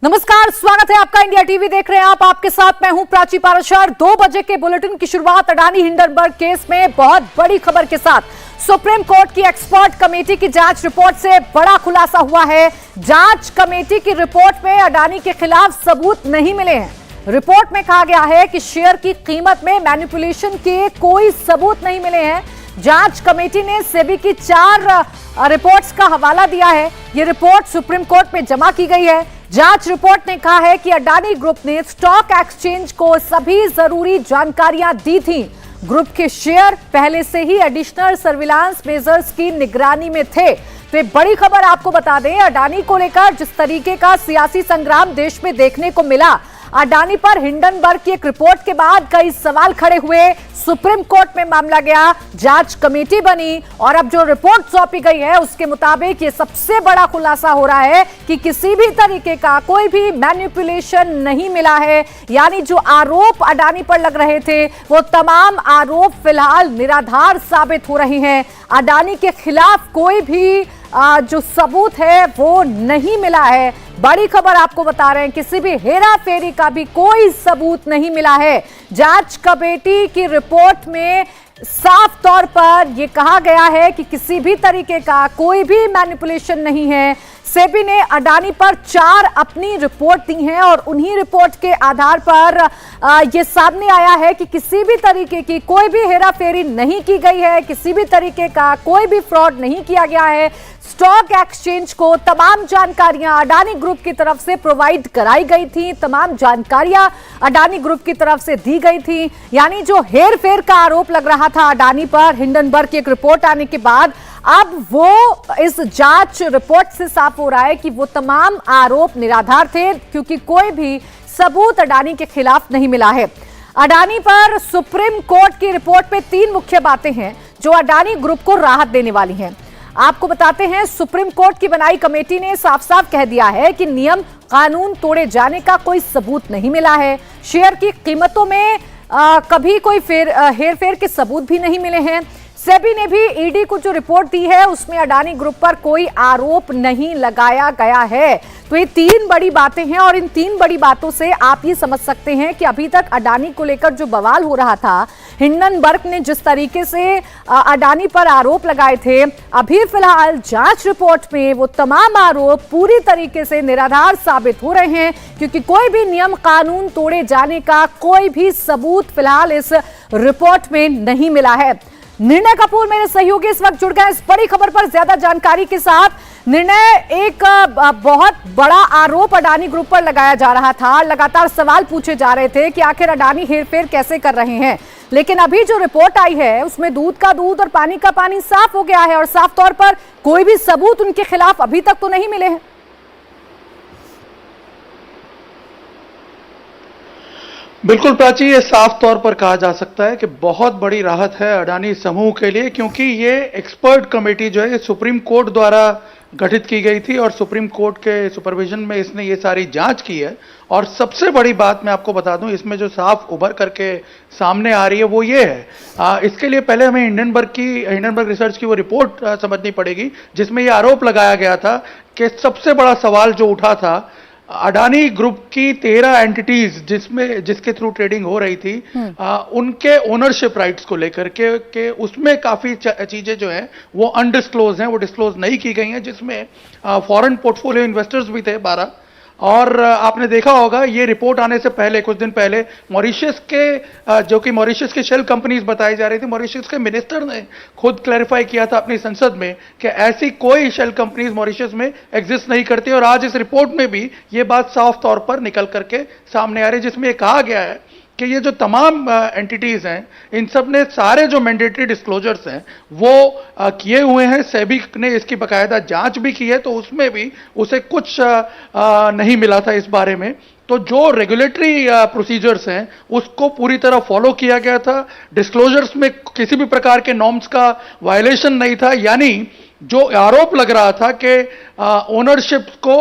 नमस्कार, स्वागत है आपका। इंडिया टीवी देख रहे हैं आप। आपके साथ मैं हूं प्राची पाराशर। 2 बजे के बुलेटिन की शुरुआत अडानी हिंडनबर्ग केस में बहुत बड़ी खबर के साथ। सुप्रीम कोर्ट की एक्सपर्ट कमेटी की जांच रिपोर्ट से बड़ा खुलासा हुआ है। जांच कमेटी की रिपोर्ट में अडानी के खिलाफ सबूत नहीं मिले हैं। रिपोर्ट में कहा गया है कि शेयर की कीमत में मैनिपुलेशन के कोई सबूत नहीं मिले हैं। जांच कमेटी ने सेबी की 4 रिपोर्ट्स का हवाला दिया है। यह रिपोर्ट सुप्रीम कोर्ट में जमा की गई है। जांच रिपोर्ट ने कहा है कि अडानी ग्रुप ने स्टॉक एक्सचेंज को सभी जरूरी जानकारियां दी थी। ग्रुप के शेयर पहले से ही एडिशनल सर्विलांस मेजर्स की निगरानी में थे। तो ये बड़ी खबर आपको बता दें, अडानी को लेकर जिस तरीके का सियासी संग्राम देश में देखने को मिला, अडानी पर हिंडनबर्ग की एक रिपोर्ट के बाद कई सवाल खड़े हुए। सुप्रीम कोर्ट में मामला गया, जांच कमेटी बनी और अब जो रिपोर्ट सौंपी गई है उसके मुताबिक ये सबसे बड़ा खुलासा हो रहा है कि किसी भी तरीके का कोई भी मैनिपुलेशन नहीं मिला है। यानी जो आरोप अडानी पर लग रहे थे वो तमाम आरोप फिलहाल निराधार साबित हो रहे हैं। अडानी के खिलाफ कोई भी जो सबूत है वो नहीं मिला है। बड़ी खबर आपको बता रहे हैं, किसी भी हेरा फेरी का भी कोई सबूत नहीं मिला है। जांच कमेटी की रिपोर्ट में साफ तौर पर यह कहा गया है कि किसी भी तरीके का कोई भी मैनिपुलेशन नहीं है। सेबी ने अडानी पर 4 अपनी रिपोर्ट दी हैं और उन्हीं रिपोर्ट के आधार पर यह सामने आया है कि किसी भी तरीके की कोई भी हेराफेरी नहीं की गई है, किसी भी तरीके का कोई भी फ्रॉड नहीं किया गया है। स्टॉक एक्सचेंज को तमाम जानकारियां अडानी ग्रुप की तरफ से प्रोवाइड कराई गई थी, तमाम जानकारियां अडानी ग्रुप की तरफ से दी गई थी। यानी जो हेर फेर का आरोप लग रहा था अडानी पर हिंडनबर्ग की एक रिपोर्ट आने के बाद, अब वो इस जांच रिपोर्ट से साफ हो रहा है कि वो तमाम आरोप निराधार थे, क्योंकि कोई भी सबूत अडानी के खिलाफ नहीं मिला है। अडानी पर सुप्रीम कोर्ट की रिपोर्ट में 3 मुख्य बातें हैं जो अडानी ग्रुप को राहत देने वाली हैं। आपको बताते हैं, सुप्रीम कोर्ट की बनाई कमेटी ने साफ साफ कह दिया है कि नियम कानून तोड़े जाने का कोई सबूत नहीं मिला है। शेयर की कीमतों में कभी कोई हेरफेर के सबूत भी नहीं मिले हैं। सेबी ने भी ईडी को जो रिपोर्ट दी है उसमें अडानी ग्रुप पर कोई आरोप नहीं लगाया गया है। तो ये 3 बड़ी बातें हैं और इन 3 बड़ी बातों से आप ये समझ सकते हैं कि अभी तक अडानी को लेकर जो बवाल हो रहा था, हिंडनबर्ग ने जिस तरीके से अडानी पर आरोप लगाए थे, अभी फिलहाल जांच रिपोर्ट में वो तमाम आरोप पूरी तरीके से निराधार साबित हो रहे हैं, क्योंकि कोई भी नियम कानून तोड़े जाने का कोई भी सबूत फिलहाल इस रिपोर्ट में नहीं मिला है। निर्णय कपूर मेरे सहयोगी इस वक्त जुड़ गए इस बड़ी खबर पर ज्यादा जानकारी के साथ। निर्णय, एक बहुत बड़ा आरोप अडानी ग्रुप पर लगाया जा रहा था, लगातार सवाल पूछे जा रहे थे कि आखिर अडानी हेरफेर कैसे कर रहे हैं, लेकिन अभी जो रिपोर्ट आई है उसमें दूध का दूध और पानी का पानी साफ हो गया है और साफ तौर पर कोई भी सबूत उनके खिलाफ अभी तक तो नहीं मिले हैं। बिल्कुल प्राची, ये साफ तौर पर कहा जा सकता है कि बहुत बड़ी राहत है अडानी समूह के लिए, क्योंकि ये एक्सपर्ट कमेटी जो है सुप्रीम कोर्ट द्वारा गठित की गई थी और सुप्रीम कोर्ट के सुपरविजन में इसने ये सारी जांच की है। और सबसे बड़ी बात मैं आपको बता दूं, इसमें जो साफ उभर करके सामने आ रही है वो ये है, इसके लिए पहले हमें हिंडनबर्ग रिसर्च की वो रिपोर्ट समझनी पड़ेगी जिसमें ये आरोप लगाया गया था कि सबसे बड़ा सवाल जो उठा था, अडानी ग्रुप की 13 एंटिटीज जिसके थ्रू ट्रेडिंग हो रही थी, उनके ओनरशिप राइट्स को लेकर के उसमें काफी चीजें जो हैं वो अनडिस्क्लोज हैं, वो डिस्क्लोज नहीं की गई हैं, जिसमें फॉरेन पोर्टफोलियो इन्वेस्टर्स भी थे 12। और आपने देखा होगा ये रिपोर्ट आने से पहले, कुछ दिन पहले, मॉरिशस के जो कि मॉरिशस की शेल कंपनीज बताई जा रही थी, मॉरिशस के मिनिस्टर ने खुद क्लैरिफाई किया था अपनी संसद में कि ऐसी कोई शेल कंपनीज मॉरिशस में एग्जिस्ट नहीं करती। और आज इस रिपोर्ट में भी ये बात साफ तौर पर निकल करके सामने आ रही है, जिसमें ये कहा गया है कि ये जो तमाम एंटिटीज हैं, इन सब ने सारे जो मैंडेटरी डिस्क्लोजर्स हैं वो किए हुए हैं। सेबी ने इसकी बाकायदा जांच भी की है, तो उसमें भी उसे कुछ नहीं मिला था इस बारे में। तो जो रेगुलेटरी प्रोसीजर्स हैं उसको पूरी तरह फॉलो किया गया था। डिस्क्लोजर्स में किसी भी प्रकार के नॉर्म्स का वायलेशन नहीं था। यानी जो आरोप लग रहा था कि ओनरशिप को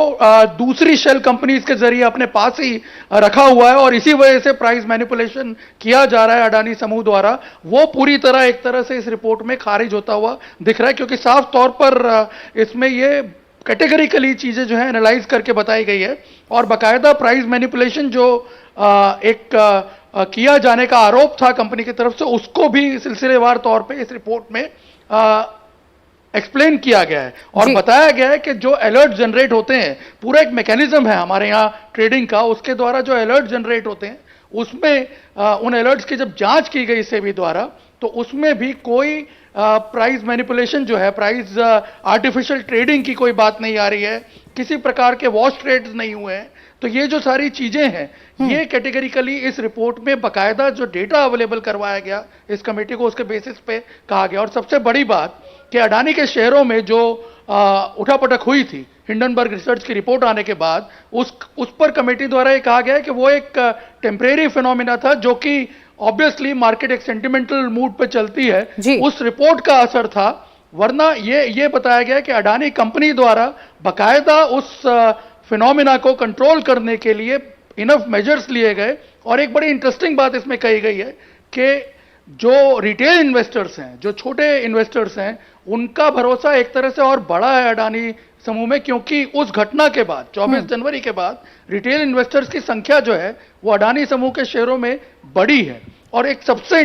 दूसरी शेल कंपनीज के जरिए अपने पास ही रखा हुआ है और इसी वजह से प्राइस मैनिपुलेशन किया जा रहा है अडानी समूह द्वारा, वो पूरी एक तरह से इस रिपोर्ट में खारिज होता हुआ दिख रहा है, क्योंकि साफ तौर पर इसमें ये कैटेगरिकली चीजें जो है एनालाइज करके बताई गई है और बाकायदा प्राइस मैनिपुलेशन जो किया जाने का आरोप था कंपनी की तरफ से, उसको भी सिलसिलेवार तौर पे इस रिपोर्ट में एक्सप्लेन किया गया है और बताया गया है कि जो अलर्ट जनरेट होते हैं, पूरा एक मैकेनिज्म है हमारे यहाँ ट्रेडिंग का, उसके द्वारा जो अलर्ट जनरेट होते हैं उसमें उन अलर्ट्स की जब जांच की गई सेबी द्वारा, तो उसमें भी कोई प्राइस मैनिपुलेशन जो है, प्राइस आर्टिफिशियल ट्रेडिंग की कोई बात नहीं आ रही है, किसी प्रकार के वॉश ट्रेड्स नहीं हुए हैं। तो ये जो सारी चीजें हैं, ये कैटेगरिकली इस रिपोर्ट में बकायदा जो डेटा अवेलेबल करवाया गया इस कमेटी को, उसके बेसिस पे कहा गया। और सबसे बड़ी बात कि अडानी के शेयरों में जो उठापटक हुई थी हिंडनबर्ग रिसर्च की रिपोर्ट आने के बाद, उस पर कमेटी द्वारा ये कहा गया है कि वो एक टेम्परेरी फिनोमिना था, जो कि ऑब्वियसली मार्केट एक सेंटिमेंटल मूड पे चलती है, उस रिपोर्ट का असर था। वरना ये बताया गया कि अडानी कंपनी द्वारा बकायदा उस फिनोमिना को कंट्रोल करने के लिए इनफ मेजर्स लिए गए। और एक बड़ी इंटरेस्टिंग बात इसमें कही गई है कि जो रिटेल इन्वेस्टर्स हैं, जो छोटे इन्वेस्टर्स हैं, उनका भरोसा एक तरह से और बड़ा है अडानी समूह में, क्योंकि उस घटना के बाद 24 जनवरी के बाद रिटेल इन्वेस्टर्स की संख्या जो है वो अडानी समूह के शेयरों में बढ़ी है। और एक सबसे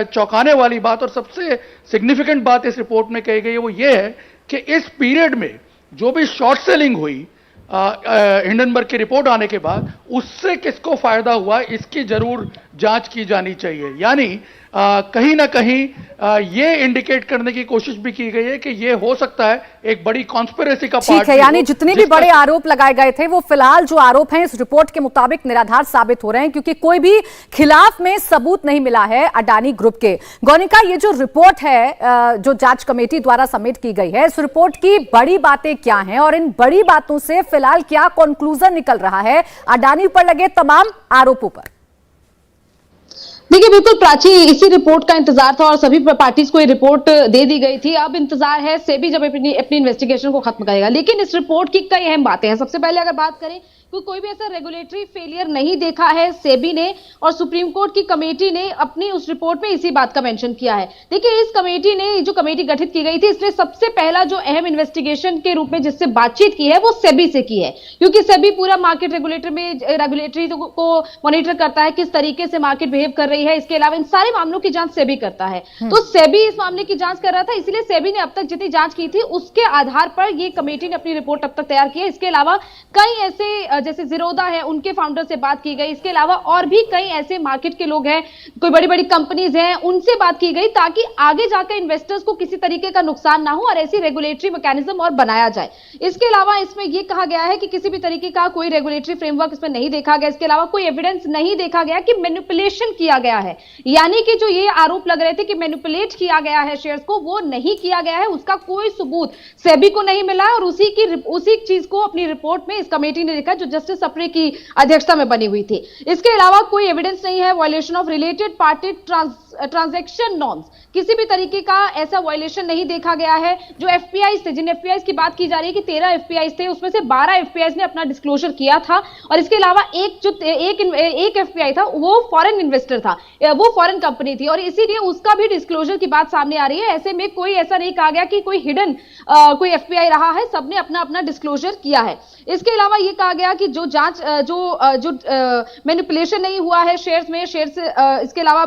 चौंकाने वाली बात और सबसे सिग्निफिकेंट बात इस रिपोर्ट में कही गई है वो ये है कि इस पीरियड में जो भी शॉर्ट सेलिंग हुई हिंडनबर्ग की रिपोर्ट आने के बाद, उससे किसको फायदा हुआ इसकी जरूर जांच की जानी चाहिए। यानी कहीं ना कहीं ये इंडिकेट करने की कोशिश भी की गई है कि ये हो सकता है एक बड़ी कॉन्स्पिरेसी का पार्ट है। यानी जितने भी बड़े आरोप लगाए गए थे वो फिलहाल जो आरोप हैं इस रिपोर्ट के मुताबिक निराधार साबित हो रहे हैं, क्योंकि कोई भी खिलाफ में सबूत नहीं मिला है अडानी ग्रुप के। गौनिका, ये जो रिपोर्ट है जो जांच कमेटी द्वारा सबमिट की गई है, इस रिपोर्ट की बड़ी बातें क्या हैं और इन बड़ी बातों से फिलहाल क्या कंक्लूजन निकल रहा है अडानी पर लगे तमाम आरोपों पर? देखिए, बिल्कुल प्राची, इसी रिपोर्ट का इंतजार था और सभी पार्टीज को ये रिपोर्ट दे दी गई थी। अब इंतजार है सेबी जब अपनी इन्वेस्टिगेशन को खत्म करेगा। लेकिन इस रिपोर्ट की कई अहम बातें हैं। सबसे पहले अगर बात करें तो कोई भी ऐसा रेगुलेटरी फेलियर नहीं देखा है सेबी ने, और सुप्रीम कोर्ट की कमेटी ने अपनी उस रिपोर्ट में इसी बात का मेंशन किया है। देखिए, इस कमेटी ने, जो कमेटी गठित की गई थी, इसने सबसे पहला जो अहम इन्वेस्टिगेशन के रूप में जिससे बातचीत की है वो सेबी से की है, क्योंकि सेबी पूरा मार्केट रेगुलेटरी को मॉनिटर करता है, किस तरीके से मार्केट बिहेव कर रही है। इसके अलावा इन सारे मामलों की जांच सेबी करता है। तो सेबी इस मामले की जांच कर रहा था, इसलिए सेबी ने अब तक जितनी जांच की थी उसके आधार पर ये कमेटी ने अपनी रिपोर्ट अब तक तैयार की है। इसके अलावा कई ऐसे जैसे जीरोधा है, उनके फाउंडर से बात की गई। इसके अलावा और भी कई ऐसे मार्केट के लोग हैं, कोई बड़ी बड़ी कंपनीज हैं, उनसे बात की गई ताकि आगे जाकर इन्वेस्टर्स को किसी तरीके का नुकसान ना हो और ऐसी रेगुलेटरी मैकेनिज्म और बनाया जाए। इसके अलावा इसमें यह कहा गया है कि किसी भी तरीके का कोई रेगुलेटरी फ्रेमवर्क इसमें नहीं देखा गया। इसके अलावा कोई एविडेंस नहीं देखा गया कि मैनिपुलेशन किया गया है, यानी कि जो ये आरोप लग रहे थे कि मैनिपुलेट किया गया है शेयर्स को, वो नहीं किया गया है। उसका कोई सबूत सेबी को नहीं मिला है और उसी चीज को अपनी रिपोर्ट में इस कमेटी ने लिखा जो जस्टिस सप्रे की अध्यक्षता में बनी हुई थी। इसके अलावा कोई एविडेंस नहीं है violation of related party transaction norms, किसी भी तरीके का ऐसा वायलेशन नहीं देखा गया है। जो एफपीआईज थे, जिन एफपीआईज की बात की जा रही है कि 13 एफपीआईज थे, उसमें से 12 एफपीआईज ने अपना डिस्क्लोजर किया था और इसके अलावा एक एफपीआई था, वो फॉरेन इन्वेस्टर था, वो फॉरेन कंपनी थी और इसीलिए उसका भी डिस्क्लोजर की बात सामने आ रही है। ऐसे में कोई ऐसा नहीं कहा गया कि कोई हिडन कोई एफपीआई रहा है, सबने अपना अपना डिस्क्लोजर किया है। इसके अलावा यह कहा गया कि जो जांच जो मैनिपुलेशन नहीं हुआ है शेयर्स में, इसके अलावा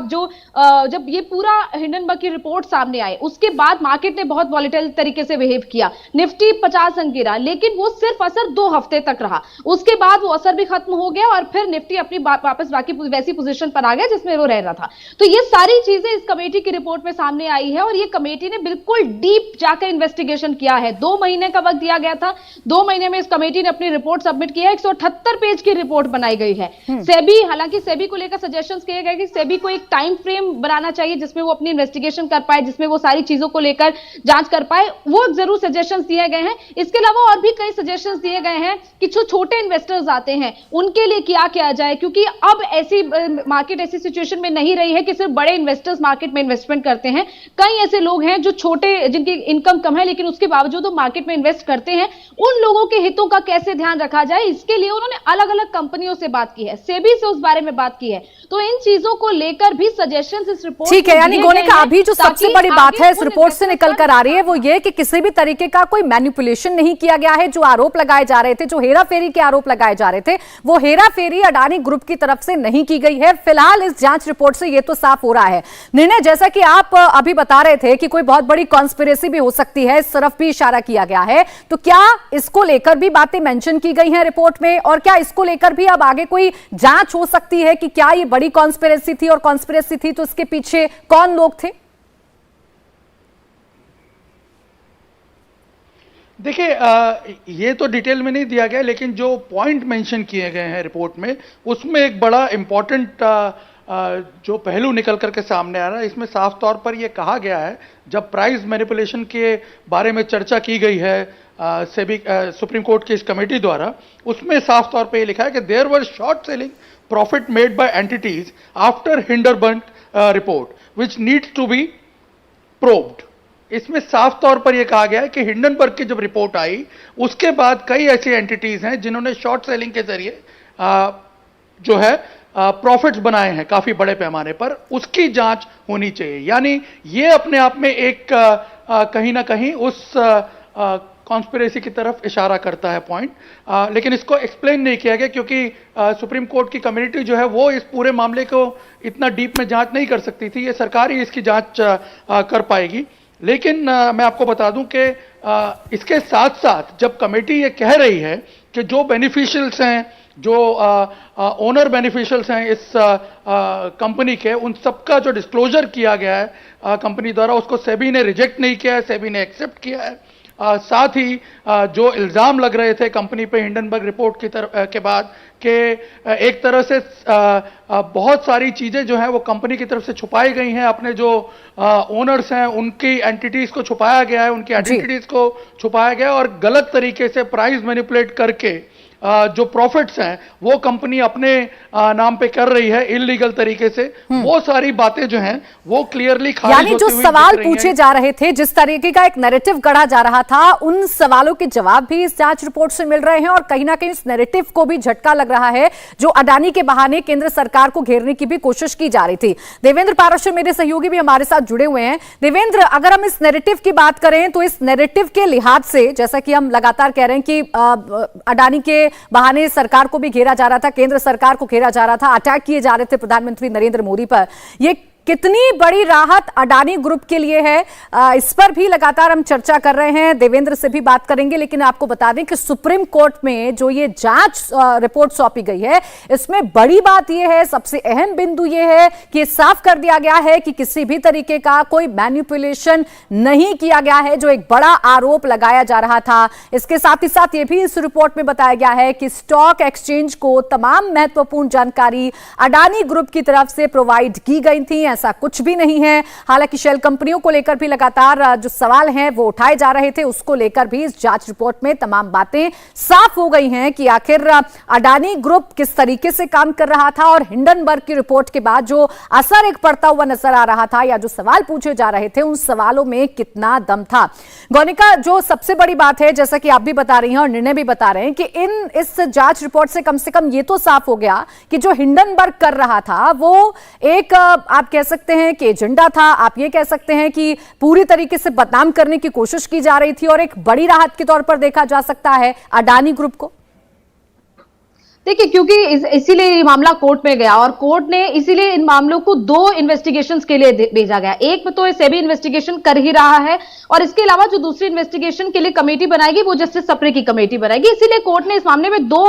जब ये पूरा हिंडनबर्ग की रिपोर्ट सामने आई उसके बाद मार्केट ने बहुत वॉलेटाइल तरीके से बिहेव किया। निफ्टी 50 अंक गिरा, लेकिन वो सिर्फ असर 2 हफ्ते तक रहा, उसके बाद वो असर भी खत्म हो गया और फिर निफ्टी अपनी वापस बाकी वैसी पोजीशन पर आ गया जिसमें वो रह रहा था। तो ये सारी चीजें इस कमेटी की रिपोर्ट में सामने आई है और ये कमेटी ने बिल्कुल डीप जाकर इन्वेस्टिगेशन किया है। 2 महीने का वक्त दिया गया था, 2 महीने में इस कमेटी ने अपनी रिपोर्ट सबमिट की है। 178 पेज की रिपोर्ट बनाई गई है। सेबी, हालांकि सेबी को लेकर सजेशंस किए गए कि सेबी को एक टाइम फ्रेम बनाना चाहिए जिसमें वो अपनी इन्वेस्टिगेशन कर पाए, जिसमें वो सारी चीजों को लेकर जांच कर पाए, वो जरूर सजेशंस दिए गए हैं। इसके अलावा और भी कई सजेशंस दिए गए हैं कि जो छोटे इन्वेस्टर्स आते हैं उनके लिए क्या किया जाए, क्योंकि अब ऐसी मार्केट ऐसी सिचुएशन में नहीं रही है कि सिर्फ बड़े इन्वेस्टर्स मार्केट में इन्वेस्टमेंट करते हैं। कई ऐसे लोग हैं जो छोटे, जिनकी इनकम कम है लेकिन उसके बावजूद वो मार्केट में इन्वेस्ट करते हैं। उन लोगों के हितों का कैसे ध्यान रखा जाए, इसके लिए उन्होंने अलग अलग कंपनियों से बात की है, सेबी से उस बारे में बात की है। तो इन चीजों को लेकर भी सजेशंस इस रिपोर्ट ठीक है, यानी गोनिका अभी जो सबसे बड़ी बात है इस रिपोर्ट से निकल कर आ रही है वो ये कि किसी भी तरीके का कोई मैनिपुलेशन नहीं किया गया है। जो आरोप लगाए जा रहे थे, जो हेराफेरी के आरोप लगाए जा रहे थे, वो हेराफेरी अडानी ग्रुप की तरफ से नहीं की गई है। फिलहाल इस जांच रिपोर्ट से ये तो साफ हो रहा है। निर्णय, जैसा कि आप अभी बता रहे थे कि कोई बहुत बड़ी कॉन्स्पिरेसी भी हो सकती है, इस तरफ भी इशारा किया गया है, तो क्या इसको लेकर भी बातें मेंशन की गई हैं रिपोर्ट में? और क्या इसको लेकर भी अब आगे कोई जांच हो सकती है कि क्या ये बड़ी कॉन्स्पिरेसी थी, और कॉन्स्पिरेसी थी तो इसके पीछे कौन लोग थे? देखिए, ये तो डिटेल में नहीं दिया गया, लेकिन जो पॉइंट मेंशन किए गए हैं रिपोर्ट में, उसमें एक बड़ा इंपॉर्टेंट जो पहलू निकल करके सामने आ रहा है। इसमें साफ तौर पर यह कहा गया है, जब प्राइस मैनिपुलेशन के बारे में चर्चा की गई है सेबी सुप्रीम कोर्ट की इस कमेटी द्वारा, उसमें साफ तौर पर यह लिखा है कि there were short selling profit made by entities after Hindenburg report which needs to be probed. इसमें साफ तौर पर यह कहा गया है कि हिंडनबर्ग की जब रिपोर्ट आई, उसके बाद कई ऐसी एंटिटीज हैं जिन्होंने शॉर्ट सेलिंग के जरिए जो है प्रॉफिट्स बनाए हैं काफी बड़े पैमाने पर, उसकी जांच होनी चाहिए। यानी ये अपने आप में एक कहीं ना कहीं उस कॉन्स्पिरेसी की तरफ इशारा करता है पॉइंट, लेकिन इसको एक्सप्लेन नहीं किया गया क्योंकि सुप्रीम कोर्ट की कम्युनिटी जो है वो इस पूरे मामले को इतना डीप में जांच नहीं कर सकती थी। ये सरकार ही इसकी जांच कर पाएगी। लेकिन मैं आपको बता दूं कि इसके साथ साथ जब कमेटी ये कह रही है कि जो बेनिफिशियल्स हैं, जो ओनर बेनिफिशियल्स हैं इस कंपनी के, उन सबका जो डिस्क्लोजर किया गया है कंपनी द्वारा, उसको सेबी ने रिजेक्ट नहीं किया है, सेबी ने एक्सेप्ट किया है। साथ ही जो इल्ज़ाम लग रहे थे कंपनी पे हिंडनबर्ग रिपोर्ट की के बाद कि एक तरह से बहुत सारी चीज़ें जो हैं वो कंपनी की तरफ से छुपाई गई हैं, अपने जो ओनर्स हैं उनकी एंटिटीज़ को छुपाया गया है, उनकी आइडेंटिटीज़ को छुपाया गया है, और गलत तरीके से प्राइस मैनिपुलेट करके जो प्रॉफिट्स हैं वो कंपनी अपने नाम पे कर रही है इलीगल तरीके से। वो सारी बातें जो हैं वो क्लियरली खारिज यानी जो सवाल पूछे जा रहे थे, जिस तरीके का एक नैरेटिव गढ़ा जा रहा था, उन सवालों के जवाब भी इस जांच रिपोर्ट से मिल रहे हैं, और कहीं ना कहीं इस नैरेटिव को भी झटका लग रहा है जो अडानी के बहाने केंद्र सरकार को घेरने की भी कोशिश की जा रही थी। देवेंद्र पाराशर मेरे सहयोगी भी हमारे साथ जुड़े हुए हैं। देवेंद्र, अगर हम इस नैरेटिव की बात करें तो इस नैरेटिव के लिहाज से, जैसा कि हम लगातार कह रहे हैं कि अडानी के बहाने सरकार को भी घेरा जा रहा था, केंद्र सरकार को घेरा जा रहा था, अटैक किए जा रहे थे प्रधानमंत्री नरेंद्र मोदी पर, ये कितनी बड़ी राहत अडानी ग्रुप के लिए है, इस पर भी लगातार हम चर्चा कर रहे हैं, देवेंद्र से भी बात करेंगे। लेकिन आपको बता दें कि सुप्रीम कोर्ट में जो ये जांच रिपोर्ट सौंपी गई है, इसमें बड़ी बात यह है, सबसे अहम बिंदु यह है कि साफ कर दिया गया है कि किसी भी तरीके का कोई मैनिपुलेशन नहीं किया गया है, जो एक बड़ा आरोप लगाया जा रहा था। इसके साथ ही साथ ये भी इस रिपोर्ट में बताया गया है कि स्टॉक एक्सचेंज को तमाम महत्वपूर्ण जानकारी अडानी ग्रुप की तरफ से प्रोवाइड की गई थी। ऐसा कुछ भी नहीं है। हालांकि शेल कंपनियों को लेकर भी लगातार जो सवाल हैं वो उठाए जा रहे थे, उसको लेकर भी इस जांच रिपोर्ट में तमाम बातें साफ हो गई हैं कि आखिर अडानी ग्रुप किस तरीके से काम कर रहा था, और हिंडनबर्ग की रिपोर्ट के बाद जो असर एक पड़ता हुआ नजर आ रहा था, या जो सवाल पूछे जा रहे थे, उन सवालों में कितना दम था। गोनिका, जो सबसे बड़ी बात है, जैसा कि आप भी बता रही हैं और निर्णय भी बता रहे हैं, कि इस जांच रिपोर्ट से कम ये तो साफ हो गया कि जो हिंडनबर्ग कर रहा था वो एक आप कह सकते हैं कि एजेंडा था, आप ये कह सकते हैं कि पूरी तरीके से बदनाम करने की कोशिश की जा रही थी, और एक बड़ी राहत के तौर पर देखा जा सकता है अडानी ग्रुप को। देखिए, क्योंकि इसीलिए ये मामला कोर्ट में गया, और कोर्ट ने इसीलिए इन मामलों को 2 इन्वेस्टिगेशंस के लिए भेजा गया। एक में तो सेबी इन्वेस्टिगेशन कर ही रहा है, और इसके अलावा जो दूसरी इन्वेस्टिगेशन के लिए कमेटी बनाएगी वो जस्टिस सप्रे की कमेटी बनाएगी। इसीलिए कोर्ट ने इस मामले में 2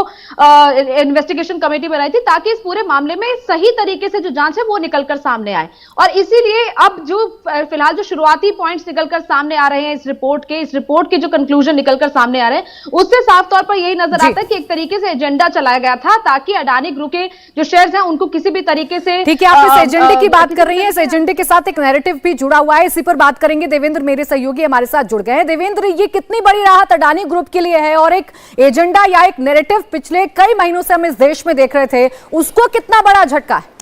इन्वेस्टिगेशन कमेटी बनाई थी, ताकि इस पूरे मामले में सही तरीके से जो जांच है वो निकलकर सामने आए। और इसीलिए अब जो फिलहाल जो शुरुआती पॉइंट्स निकलकर सामने आ रहे हैं इस रिपोर्ट के जो कंक्लूजन निकलकर सामने आ रहे हैं, उससे साफ तौर पर यही नजर आता है कि एक तरीके से एजेंडा चलाया गया था, ताकि अडानी ग्रुप के जो शेयर्स हैं उनको किसी भी तरीके से। ठीक है, आप इस एजेंडे की बात कर रही हैं, इस एजेंडे के साथ एक नैरेटिव भी जुड़ा हुआ है, इसी पर बात करेंगे। देवेंद्र मेरे सहयोगी हमारे साथ जुड़ गए हैं। देवेंद्र, ये कितनी बड़ी राहत अडानी ग्रुप के लिए है, और एक एजेंडा या एक नैरेटिव पिछले कई महीनों से हम इस देश में देख रहे थे, उसको कितना बड़ा झटका है?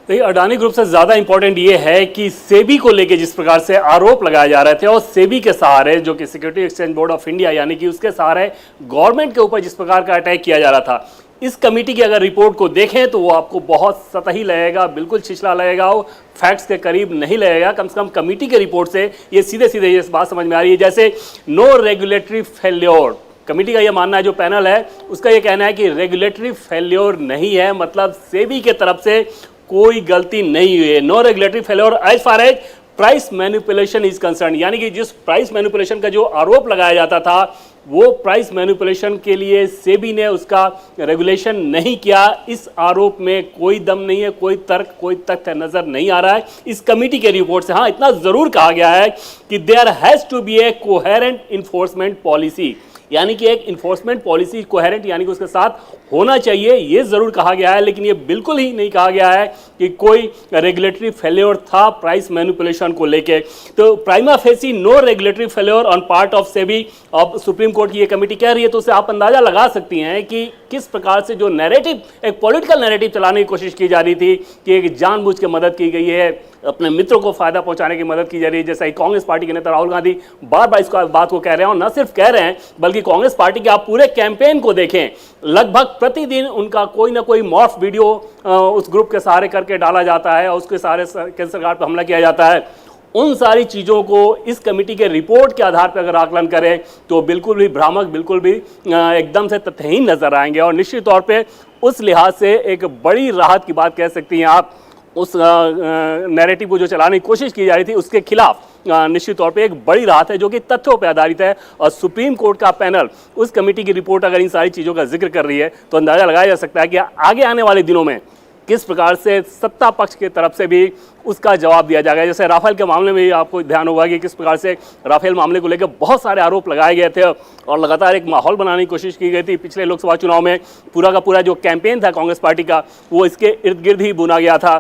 देखिए, अडानी ग्रुप से ज्यादा इंपॉर्टेंट ये है कि सेबी को लेके जिस प्रकार से आरोप लगाए जा रहे थे, और सेबी के सहारे, जो कि security exchange board of India, यानी कि उसके सहारे गवर्नमेंट के ऊपर जिस प्रकार का अटैक किया जा रहा था, इस कमेटी की अगर रिपोर्ट को देखें तो वो आपको बहुत सतही लगेगा, बिल्कुल छिछला लगेगा, वो फैक्ट्स के करीब नहीं लगेगा। कम से कम कमेटी के रिपोर्ट से ये सीधे सीधे ये बात समझ में आ रही है, जैसे नो रेगुलेटरी फेल्योर। कमेटी का ये मानना है, जो पैनल है उसका ये कहना है कि रेगुलेटरी फेल्योर नहीं है, मतलब सेबी के तरफ से कोई गलती नहीं हुई है। No regulatory failure as far as price manipulation is concern, यानी कि जिस प्राइस मैनिपुलेशन का जो आरोप लगाया जाता था वो प्राइस मैनिपुलेशन के लिए सेबी ने उसका रेगुलेशन नहीं किया। इस आरोप में कोई दम नहीं है, कोई तर्क, कोई तथ्य नजर नहीं आ रहा है इस कमेटी के रिपोर्ट से। हाँ, इतना जरूर कहा गया है कि there has to be a coherent enforcement policy, यानी कि एक इन्फोर्समेंट पॉलिसी कोहेरेंट यानी कि उसके साथ होना चाहिए, ये जरूर कहा गया है। लेकिन ये बिल्कुल ही नहीं कहा गया है कि कोई रेगुलेटरी फेल्योर था प्राइस मैनिपुलेशन को लेके। तो prima facie no regulatory failure on part of SEBI, अब सुप्रीम कोर्ट की ये कमेटी कह रही है, तो उससे आप अंदाजा लगा सकती हैं कि किस प्रकार से जो नैरेटिव, एक पॉलिटिकल नैरेटिव चलाने की कोशिश की जा रही थी कि एक जानबूझ के मदद की गई है, अपने मित्रों को फायदा पहुंचाने की मदद की जा रही है। जैसा कि कांग्रेस पार्टी के नेता राहुल गांधी बार बार इस बात को कह रहे हैं, और न सिर्फ कह रहे हैं बल्कि कांग्रेस पार्टी के आप पूरे कैंपेन को देखें, लगभग प्रतिदिन उनका कोई ना कोई मॉर्फ वीडियो उस ग्रुप के सहारे करके डाला जाता है और उसके सहारे केंद्र सरकार पर हमला किया जाता है। उन सारी चीज़ों को इस कमेटी के रिपोर्ट के आधार पर अगर आकलन करें तो बिल्कुल भी भ्रामक, बिल्कुल भी एकदम से तथ्यहीन नजर आएंगे। और निश्चित तौर पे उस लिहाज से एक बड़ी राहत की बात कह सकती हैं आप, उस नैरेटिव को जो चलाने की कोशिश की जा रही थी उसके खिलाफ निश्चित तौर पे एक बड़ी राहत है जो कि तथ्यों पर आधारित है। और सुप्रीम कोर्ट का पैनल उस कमेटी की रिपोर्ट अगर इन सारी चीज़ों का जिक्र कर रही है तो अंदाजा लगाया जा सकता है कि आगे आने वाले दिनों में किस प्रकार से सत्ता पक्ष की तरफ से भी उसका जवाब दिया जाएगा। जैसे राफेल के मामले में भी आपको ध्यान होगा कि किस प्रकार से राफेल मामले को लेकर बहुत सारे आरोप लगाए गए थे और लगातार एक माहौल बनाने की कोशिश की गई थी। पिछले लोकसभा चुनाव में पूरा का पूरा जो कैंपेन था कांग्रेस पार्टी का वो इसके इर्द गिर्द ही बुना गया था,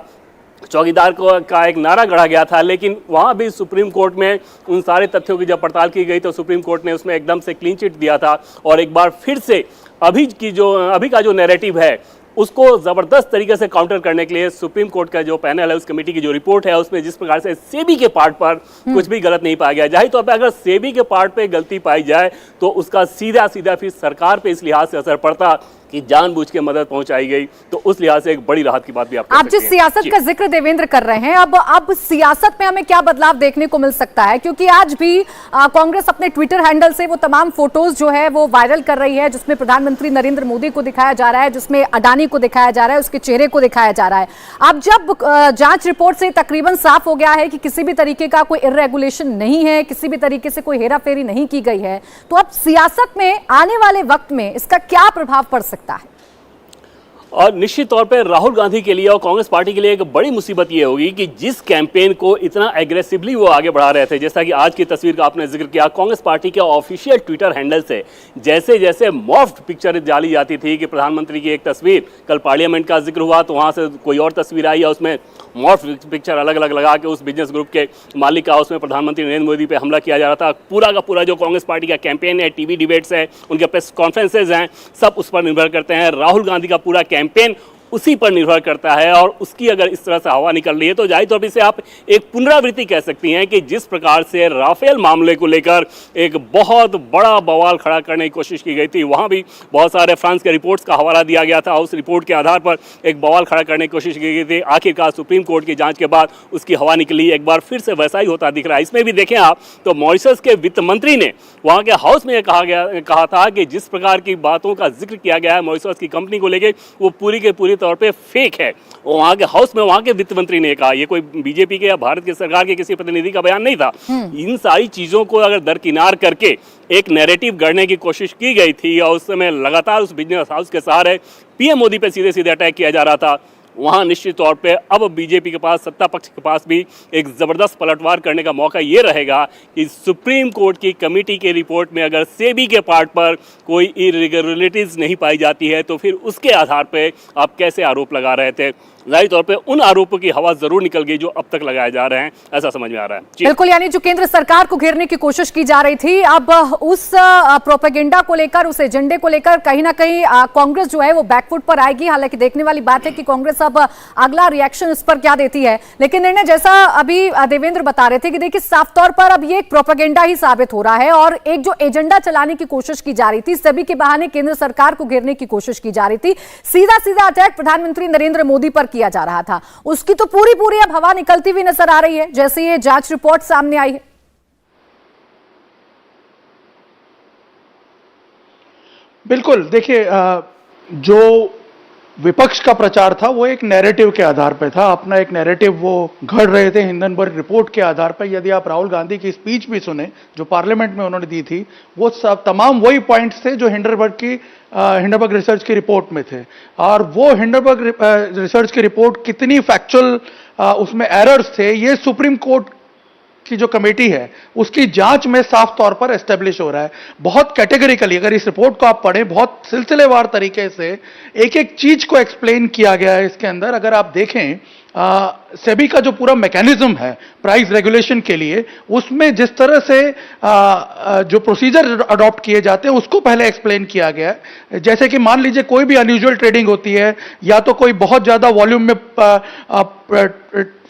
चौकीदार का एक नारा गढ़ा गया था। लेकिन वहाँ भी सुप्रीम कोर्ट में उन सारे तथ्यों की जब पड़ताल की गई तो सुप्रीम कोर्ट ने उसमें एकदम से क्लीन चिट दिया था और एक बार फिर से अभी का जो नैरेटिव है उसको ज़बरदस्त तरीके से काउंटर करने के लिए सुप्रीम कोर्ट का जो पैनल है, उस कमेटी की जो रिपोर्ट है, उसमें जिस प्रकार से सेबी के पार्ट पर कुछ भी गलत नहीं पाया गया। जाहिर तौर पे अगर सेबी के पार्ट पे गलती पाई जाए तो उसका सीधा सीधा फिर सरकार पे इस लिहाज से असर पड़ता कि जानबूझ के मदद पहुंचाई गई, तो उस लिहाज से एक बड़ी राहत की बात भी आप जिस सियासत का जिक्र देवेंद्र कर रहे हैं, अब सियासत में हमें क्या बदलाव देखने को मिल सकता है? क्योंकि आज भी कांग्रेस अपने ट्विटर हैंडल से वो तमाम फोटोज जो है वो वायरल कर रही है जिसमें प्रधानमंत्री नरेंद्र मोदी को दिखाया जा रहा है, जिसमें अडानी को दिखाया जा रहा है, उसके चेहरे को दिखाया जा रहा है। अब जब जांच रिपोर्ट से तकरीबन साफ हो गया है कि किसी भी तरीके का कोई इर्रेगुलेशन नहीं है, किसी भी तरीके से कोई हेराफेरी नहीं की गई है, तो अब सियासत में आने वाले वक्त में इसका क्या प्रभाव पड़ सकता है? और निश्चित तौर पे राहुल गांधी के लिए और कांग्रेस पार्टी के लिए एक बड़ी मुसीबत ये होगी कि जिस कैंपेन को इतना एग्रेसिवली वो आगे बढ़ा रहे थे, जैसा कि आज की तस्वीर का आपने जिक्र किया, कांग्रेस पार्टी के ऑफिशियल ट्विटर हैंडल से जैसे जैसे मॉफ्ड पिक्चर डाली जाती थी कि प्रधानमंत्री की एक तस्वीर, कल पार्लियामेंट का जिक्र हुआ तो वहाँ से कोई और तस्वीर आई और उसमें मॉफ्ड पिक्चर अलग अलग लगा के उस बिजनेस ग्रुप के मालिक का, उसमें प्रधानमंत्री नरेंद्र मोदी पे हमला किया जा रहा था। पूरा का पूरा जो कांग्रेस पार्टी का कैंपेन है, टीवी डिबेट्स है, उनके प्रेस कॉन्फ्रेंसेज हैं, सब उस पर निर्भर करते हैं। राहुल गांधी का पूरा कैंपेन उसी पर निर्भर करता है और उसकी अगर इस तरह से हवा निकल रही है तो जाहिर तौर पर इसे आप एक पुनरावृत्ति कह सकती हैं कि जिस प्रकार से राफेल मामले को लेकर एक बहुत बड़ा बवाल खड़ा करने की कोशिश की गई थी, वहाँ भी बहुत सारे फ्रांस के रिपोर्ट्स का हवाला दिया गया था, उस रिपोर्ट के आधार पर एक बवाल खड़ा करने की कोशिश की गई थी। आखिरकार सुप्रीम कोर्ट की जाँच के बाद उसकी हवा निकली, एक बार फिर से वैसा ही होता दिख रहा है। इसमें भी देखें आप तो मॉरिशस के वित्त मंत्री ने वहाँ के हाउस में कहा था कि जिस प्रकार की बातों का जिक्र किया गया है मॉरिशस की कंपनी को लेकर वो पूरी के पूरी तौर पर फेक है। वहां के हाउस में वहां के वित्त मंत्री ने कहा, ये कोई बीजेपी के या भारत की सरकार के किसी प्रतिनिधि का बयान नहीं था। इन सारी चीजों को अगर दरकिनार करके एक नैरेटिव गढ़ने की कोशिश की गई थी और उस समय लगातार उस बिजनेस हाउस के सहारे पीएम मोदी पे सीधे सीधे अटैक किया जा रहा था, वहाँ निश्चित तौर पे अब बीजेपी के पास, सत्ता पक्ष के पास भी एक ज़बरदस्त पलटवार करने का मौका ये रहेगा कि सुप्रीम कोर्ट की कमेटी के रिपोर्ट में अगर सेबी के पार्ट पर कोई इरेगुलरिटीज़ नहीं पाई जाती है तो फिर उसके आधार पे आप कैसे आरोप लगा रहे थे जाहिर तौर पे उन आरोपों की हवा जरूर निकल गई जो अब तक लगाए जा रहे हैं, ऐसा समझ में आ रहा है। जी। बिल्कुल, यानी जो केंद्र सरकार को घेरने की कोशिश की जा रही थी, अब उस प्रोपेगेंडा को लेकर, उस एजेंडे को लेकर कहीं ना कहीं कांग्रेस जो है वो बैकफुट पर आएगी। हालांकि देखने वाली बात है कि कांग्रेस अब अगला रिएक्शन इस पर क्या देती है। लेकिन निर्णय जैसा अभी देवेंद्र बता रहे थे कि देखिए साफ तौर पर अब ये एक प्रोपेगेंडा ही साबित हो रहा है और एक जो एजेंडा चलाने की कोशिश की जा रही थी, सभी के बहाने केंद्र सरकार को घेरने की कोशिश की जा रही थी, सीधा सीधा अटैक प्रधानमंत्री नरेंद्र मोदी पर किया जा रहा था, उसकी तो पूरी अब हवा निकलती हुई नजर आ रही है जैसे ये जांच रिपोर्ट सामने आई है। बिल्कुल, देखिए जो विपक्ष का प्रचार था वो एक नैरेटिव के आधार पर था, अपना एक नैरेटिव वो घड़ रहे थे हिंडनबर्ग रिपोर्ट के आधार पर। यदि आप राहुल गांधी की स्पीच भी सुने जो पार्लियामेंट में उन्होंने दी थी, वो सब तमाम वही पॉइंट्स थे जो हिंडनबर्ग रिसर्च की रिपोर्ट में थे। और वो हिंडनबर्ग रिसर्च की रिपोर्ट कितनी फैक्चुअल उसमें एरर्स थे, ये सुप्रीम कोर्ट की जो कमेटी है उसकी जांच में साफ तौर पर एस्टेब्लिश हो रहा है। बहुत कैटेगरिकली अगर इस रिपोर्ट को आप पढ़ें, बहुत सिलसिलेवार तरीके से एक एक चीज को एक्सप्लेन किया गया है इसके अंदर। अगर आप देखें सेबी का जो पूरा मैकेनिज्म है प्राइस रेगुलेशन के लिए, उसमें जिस तरह से जो प्रोसीजर अडॉप्ट किए जाते हैं उसको पहले एक्सप्लेन किया गया है। जैसे कि मान लीजिए कोई भी अनयूजुअल ट्रेडिंग होती है या तो कोई बहुत ज्यादा वॉल्यूम में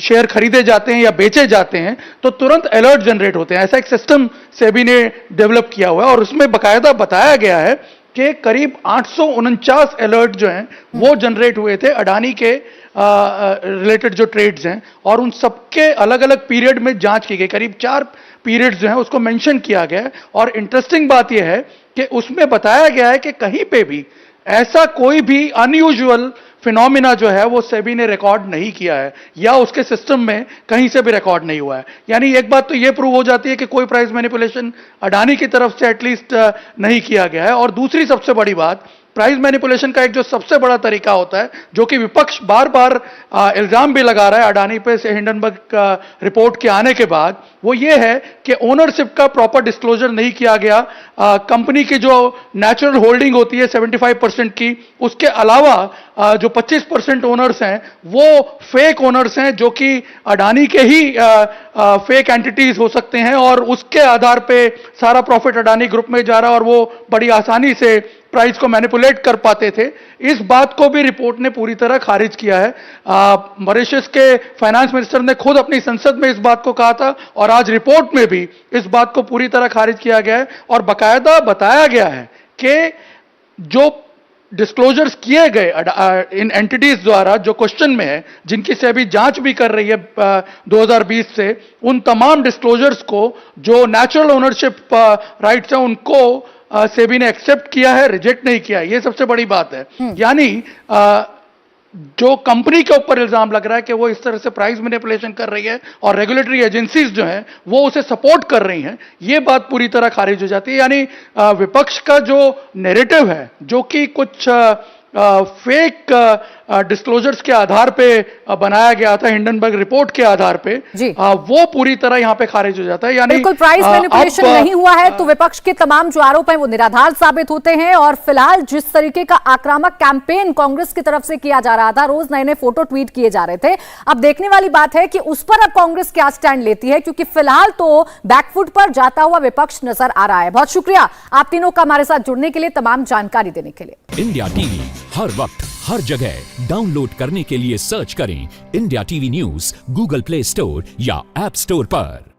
शेयर खरीदे जाते हैं या बेचे जाते हैं तो तुरंत अलर्ट जनरेट होते हैं। ऐसा एक सिस्टम सेबी ने डेवलप किया हुआ है और उसमें बाकायदा बताया गया है कि करीब 849 अलर्ट जो हैं वो जनरेट हुए थे अडानी के रिलेटेड जो ट्रेड्स हैं, और उन सबके अलग अलग पीरियड में जांच की गई। करीब 4 पीरियड्स जो हैं उसको मेंशन किया गया है। और इंटरेस्टिंग बात यह है कि उसमें बताया गया है कि कहीं पे भी ऐसा कोई भी अनयूजुअल फिनोमिना जो है वो सेबी ने रिकॉर्ड नहीं किया है या उसके सिस्टम में कहीं से भी रिकॉर्ड नहीं हुआ है। यानी एक बात तो ये प्रूव हो जाती है कि कोई प्राइस मैनिपुलेशन अडानी की तरफ से एटलीस्ट नहीं किया गया है। और दूसरी सबसे बड़ी बात, प्राइस मैनिपुलेशन का एक जो सबसे बड़ा तरीका होता है जो कि विपक्ष बार बार इल्जाम भी लगा रहा है अडानी पे से हिंडनबर्ग रिपोर्ट के आने के बाद, वो ये है कि ओनरशिप का प्रॉपर डिस्क्लोजर नहीं किया गया। कंपनी की जो नेचुरल होल्डिंग होती है 75% की, उसके अलावा जो 25% ओनर्स हैं वो फेक ओनर्स हैं जो कि अडानी के ही फेक एंटिटीज हो सकते हैं और उसके आधार पे सारा प्रॉफिट अडानी ग्रुप में जा रहा है और वो बड़ी आसानी से प्राइस को मैनिपुलेट कर पाते थे। इस बात को भी रिपोर्ट ने पूरी तरह खारिज किया है। मॉरिशस के फाइनेंस मिनिस्टर ने खुद अपनी संसद में इस बात को कहा था और आज रिपोर्ट में भी इस बात को पूरी तरह खारिज किया गया है और बाकायदा बताया गया है कि जो डिस्क्लोजर्स किए गए इन एंटिटीज द्वारा जो क्वेश्चन में है, जिनकी से अभी जांच भी कर रही है 2020 से, उन तमाम डिस्क्लोजर्स को जो नेचुरल ओनरशिप राइट्स हैं उनको सेबी ने एक्सेप्ट किया है, रिजेक्ट नहीं किया। ये सबसे बड़ी बात है। यानी जो कंपनी के ऊपर इल्जाम लग रहा है कि वो इस तरह से प्राइस मैनिपुलेशन कर रही है और रेगुलेटरी एजेंसीज जो हैं वो उसे सपोर्ट कर रही हैं, ये बात पूरी तरह खारिज हो जाती है। यानी विपक्ष का जो नैरेटिव है जो कि कुछ फेक डिस्क्लोजर्स के आधार पे बनाया गया था हिंडनबर्ग रिपोर्ट के आधार पे, वो पूरी तरह यहां पे खारिज हो जाता है। यानी बिल्कुल प्राइस मैनिपुलेशन नहीं हुआ है तो विपक्ष के तमाम जो आरोप हैं वो निराधार साबित होते हैं। और फिलहाल जिस तरीके का आक्रामक कैंपेन कांग्रेस की तरफ से किया जा रहा था, रोज नए नए फोटो ट्वीट किए जा रहे थे, अब देखने वाली बात है कि उस पर अब कांग्रेस क्या स्टैंड लेती है, क्योंकि फिलहाल तो बैकफुट पर जाता हुआ विपक्ष नजर आ रहा है। बहुत शुक्रिया आप तीनों का हमारे साथ जुड़ने के लिए, तमाम जानकारी देने के लिए। इंडिया टीवी हर वक्त हर जगह डाउनलोड करने के लिए सर्च करें India TV news Google play store या ऐप स्टोर पर।